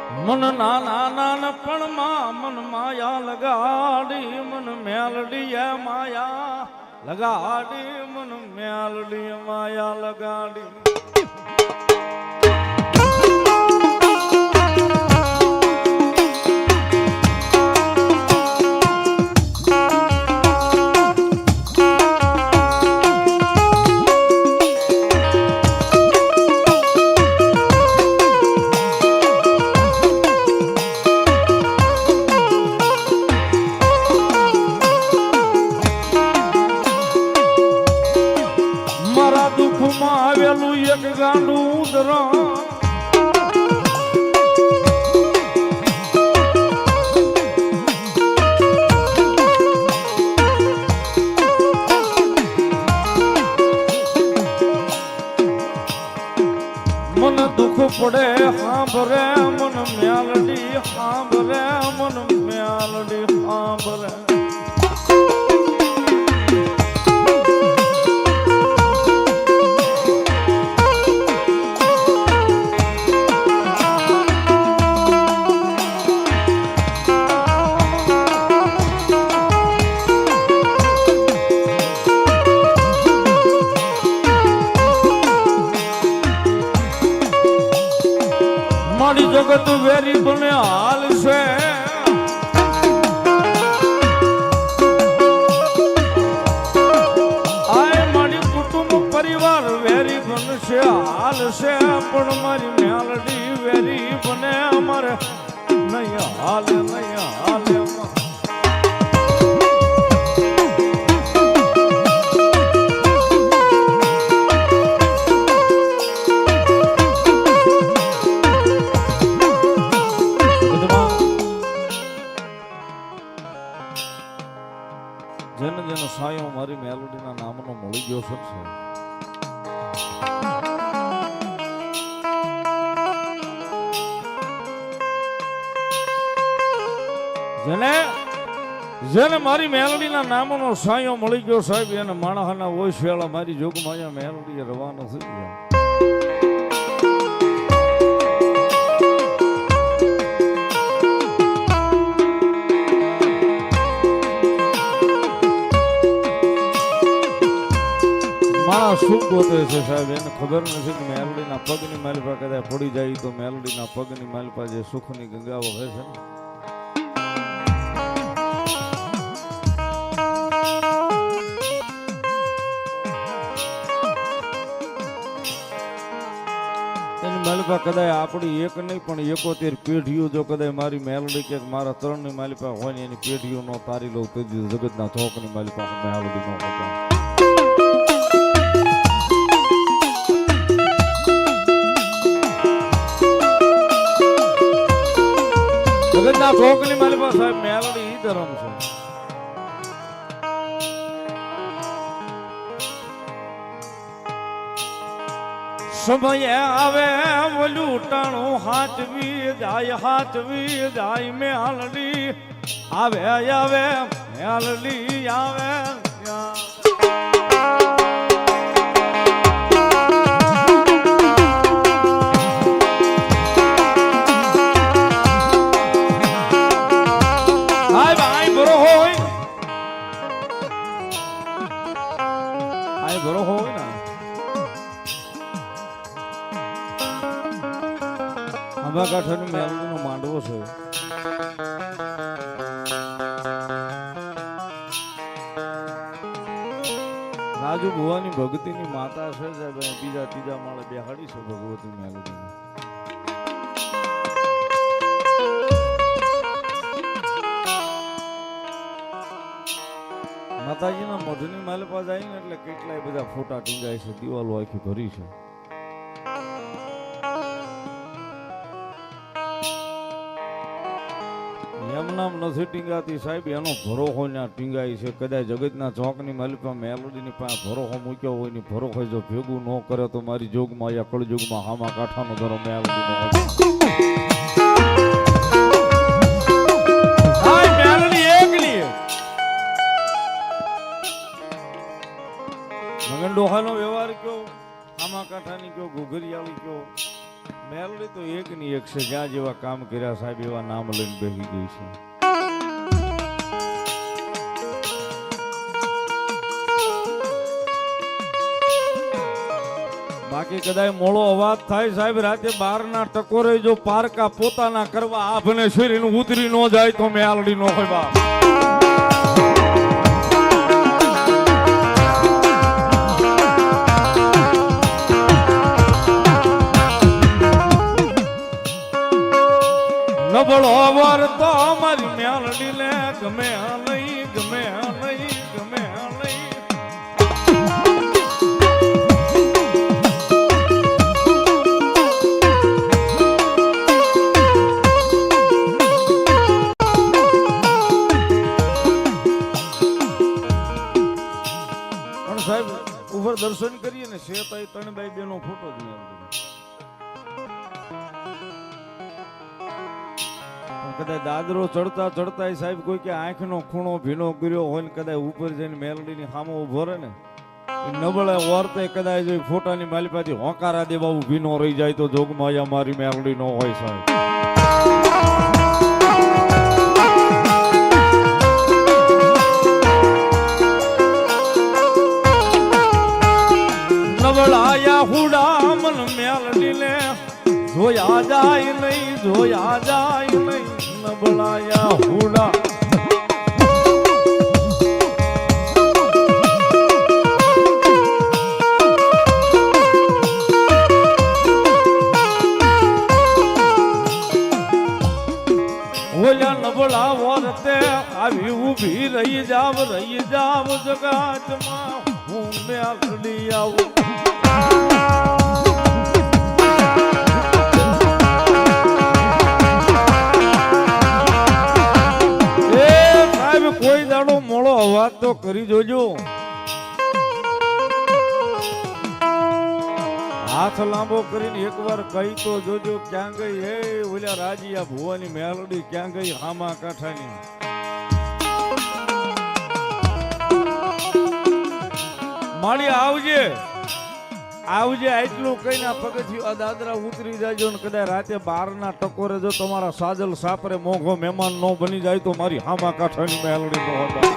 મન નાના નાનપણમાં મન માયા લગાડી મન મેલડી માયા લગાડી મન મેલડી માયા લગાડી દુઃખમાં આવેલું એક ગાંડું ઉદરણ મન દુઃખ પડે સાંભરે મન મેલડી સાંભરે મન મેલડી સાંભરે મારી જગત વેરી બને હાલ છે આય મારી કુટુંબ પરિવાર વેરી બનશે હાલ છે પણ મારી મેલડી વેરી બને અમારે નહીં હાલે નહીં હાલે જેને જેનો સાયો મારી મેલોડીના નામનો મળી ગયો છે જેને જેને મારી મેલોડીના નામનો સાયો મળી ગયો સાહેબ એને માણસના ઓછ વેળા મારી જોગમાં મેલોડી રવાનો થઈ ગયા માણસ શું ગોતે છે સાહેબ એને ખબર નથી કે મેલડીના પગની માલિપા કદાચ પડી જાય તો મેલડીના પગની માલિપા જે સુખની ગંગા વહે છે એની માલિપા કદાચ આપણી એક નહીં પણ 71 પેઢીઓ જો કદાચ મારી મેલડી કે મારા ત્રણની માલિપા હોય ને એની પેઢીઓ નો તારી લઉં તો જગતના ચોકની માલિપા મેલડી નો હતો જગતના ચોકની મારી પાસે સાહેબ મેલડી ઈ ધર્મ છે સમય આવે ઓલું ટાણું હાથવી જાય મેલડી આવે આવે મેલડી આવે ઘરો હોય ને આંબા કાંઠાની મેલડીનો માંડવો છે રાજુ ભુવાની ભગતીની માતા છે બીજા ત્રીજા માળે બેહાડી છે ભગવતી મેલડી માતાજીના મધની માલિપા જાય ને એટલે કેટલાય બધા ફોટા ટીંગાય છે દિવાલો આખી ભરી છે એમ નામ નથી ટીંગાતી સાહેબ એનો ભરોહો ત્યાં ટીંગાય છે કદાચ જગતના ચોકની માલિપા મેલોડીની પાસે ભરોહો મૂક્યો હોય ને ભરોહો જો ભેગું ન કરે તો મારી જોગમાં યા કળજુગમાં હામા કાંઠાનો ધરો મેલોડીનો મેલોડી એકલી મગન ડોહાનો વ્યવહાર કયો આમા કાંઠાની કયો ઘોઘરિયાળી કયો મેલડી મેલડી તો એક ની એક છે, જ્યાં જેવા કામ કર્યા સાહેબ એવા નામ લઈને બેસી ગઈ છે. બાકી કદાચ મોળો અવાજ થાય સાહેબ રાતે 12 ના ટકોરે જો પારકા પોતાના કરવા આભને શરીર ઉતરી ન જાય તો મેલડી નો હોય બાપ. નબળો વર તો અમારી મેલડી લે ગમે નહીં ગમે નહીં ગમે નહીં. સાહેબ ઉપર દર્શન કરીએ ને શેતાઈ ત્રણબાઈ બેનો ફોટો જ નહીં. કદાચ દાદરો ચડતા ચડતા સાહેબ કોઈ કે આંખનો ખૂણો ભીનો કર્યો હોય ને કદાચ ઉપર જઈને મેલડીની સામે ઉભો રહે ને નબળે વર્તે કદાચ ફોટાની માલિપાથી હોકારા દે બાબુ ભીનો રહી જાય તો જોગમાં મારી મેલડી નો હોય સાહેબ. નબળાયા હુડા મન મેલડી લે જોયા જાય નહીં જોયા જાય નહીં. નબળાયા હુડા ઓલા નબળા વર્તે આવી ઊભી રહી જાવ જગાતમાં હું મેલડી આવું. કોઈ દાડો મોળો અવાજ તો કરી જોજો. હાથ લાંબો કરીને એકવાર કહી તો જોજો ક્યાં ગઈ હે ઓલા રાજીયા ભુવાની મેલડી ક્યાં ગઈ હામા કાંઠાની. માળી આવજે આવજે આટલું કહીને પગથિયું આ દાદરા ઉતરી જાજો ને કદાચ રાતે 12 ના ટકોરે જો તમારા સાજલ સાપરે મોઘો મહેમાન નો બની જાય તો મારી હામા કાંઠાની મેલડી નો હતા.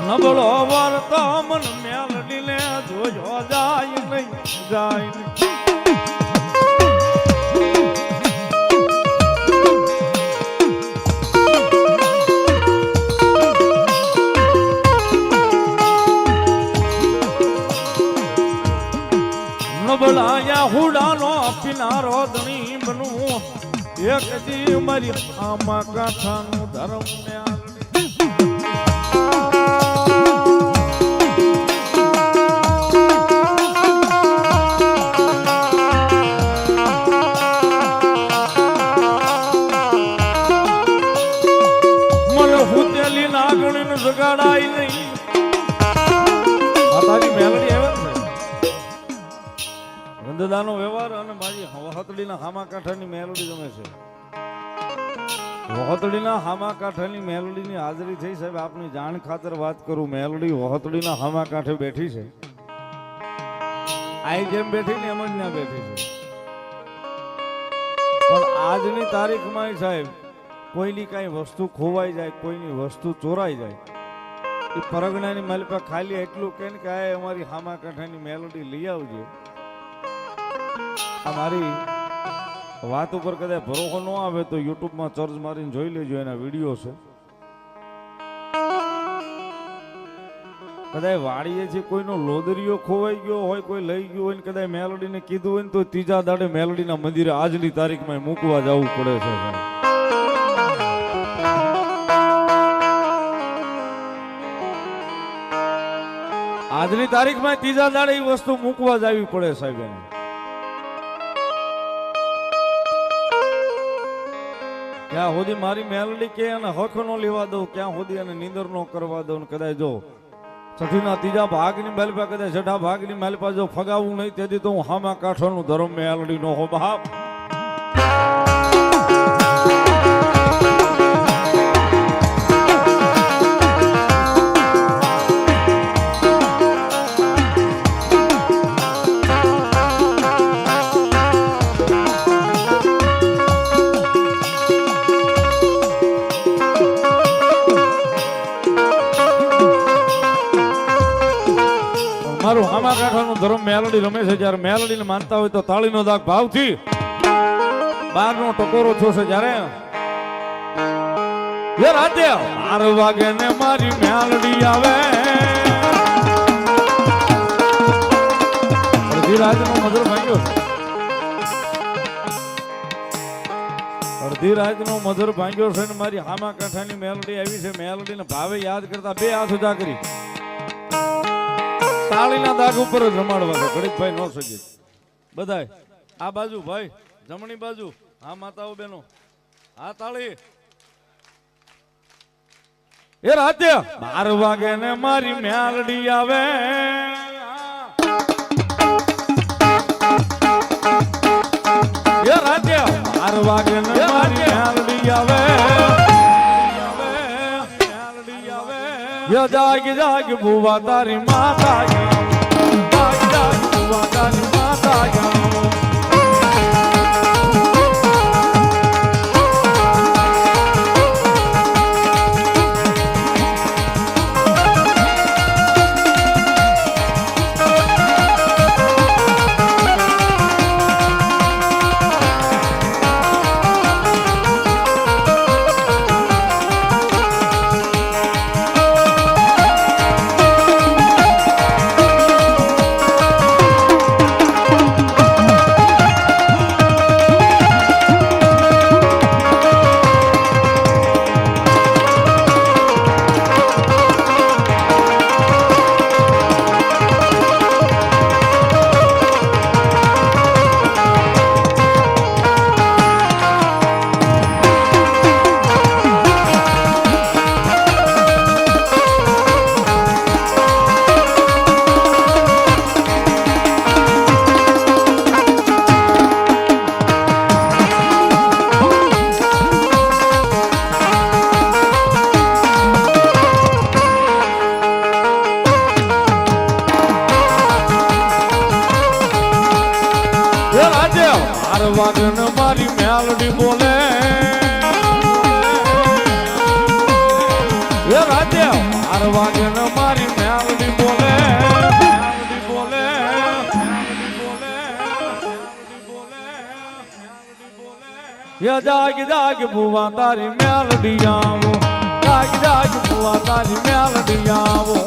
નબળો વર્તો મન મેલડી ને જોયો જાય નહીં જાય નહીં. નબળાયા હુડાનો પીનારો ધણી બનું એક દી મારી આમાં કાંઠાનું ધર્મ ને મને હુતેલી નાગણી જગાડાય નહીં. માતાજી મેલડી આવે રંદદાનો વ્યવહાર અને મારી વહતડીના હામા કાંઠાની મેલડી ગમે છે. વહતડીના હામા કાંઠાની મેલડીની હાજરી થઈ સાહેબ. આપની જાણ ખાતર વાત કરું, મેલડી વહતડીના હામા કાંઠે બેઠી છે. આઈ જેમ બેઠી ને એમ જ ના બેઠી છે. પણ આજની તારીખમાં સાહેબ કોઈની કઈ વસ્તુ ખોવાઈ જાય, કોઈની વસ્તુ ચોરાઈ જાય, એ પરગણાની માલિપા ખાલી એટલું કે આ અમારી હામા કાંઠાની મેલડી લઈ આવજે. આ મારી વાત ઉપર કદાચ ભરોસો ન આવે તો યુટ્યુબમાં સર્ચ મારીને જોઈ લેજો, એના વિડીયો છે. કદાચ વાડીએથી કોઈનો લોદરીઓ ખોવાઈ ગયો હોય, કોઈ લઈ ગયો હોય ને કદાચ મેલડીને કીધું હોય ને તો ત્રીજા દાડે મેલડીના મંદિરે આજની તારીખમાં મૂકવા જવું પડે છે. આજની તારીખમાં ત્રીજા દાડે એ વસ્તુ મૂકવા જવી પડે સાહેબ. એને ક્યાં સુધી મારી મેલડી કે એને હક નો લેવા દઉં, ક્યાં સુધી એને નીંદર નો કરવા દઉં. કદાચ જો છઠ્ઠીના ત્રીજા ભાગની માલિપા કદાચ છઠ્ઠા ભાગની માલિપા જો ફગાવું નહીં તેથી તો હું હામા કાંઠાનું ધર્મ મેલડી નો હો બાપ. હામા કાંઠાનો ધર્મ મેલડી રમે છે. જ્યારે મેલડીને માનતા હોય તો તાળીનો દાગ ભાવથી બારનો ટકોરો થશે. જ્યારે રાતે 12 વાગે ને મારી મેલડી આવે, અડધી રાતનો મધુર ભાંગ્યો છે. અડધી રાતનો મધુર ભાંગ્યો છે ને મારી હામા કાંઠાની મેલડી આવી છે. મેલડીને ભાવે યાદ કરતા બે હાથ ઊંચા કરી તાળીના દાગ ઉપર જ રમાડવા છે. ઘડીકભાઈ નો સજે બધાય આ બાજુ ભાઈ, જમણી બાજુ, હા માતાઓ બેનો, હા તાળી. એ રાતે 12 વાગે ને મારી મેલડી આવે, એ રાતે 12 વાગે ને મારી મેલડી આવે, જાગ જાગ ભુવા તારી માતા, જાગ જાગ ભુવા તારી માતા. વાગન મારી મેલડી બોલે, એ રાતે 12 વાગન મારી મેલડી બોલે, મેલડી બોલે, મેલડી બોલે, મેલડી બોલે, મેલડી બોલે. એ જાગ જાગ ભુવા તારી મેલડી આવો, જાગ જાગ ભુવા તારી મેલડી આવો.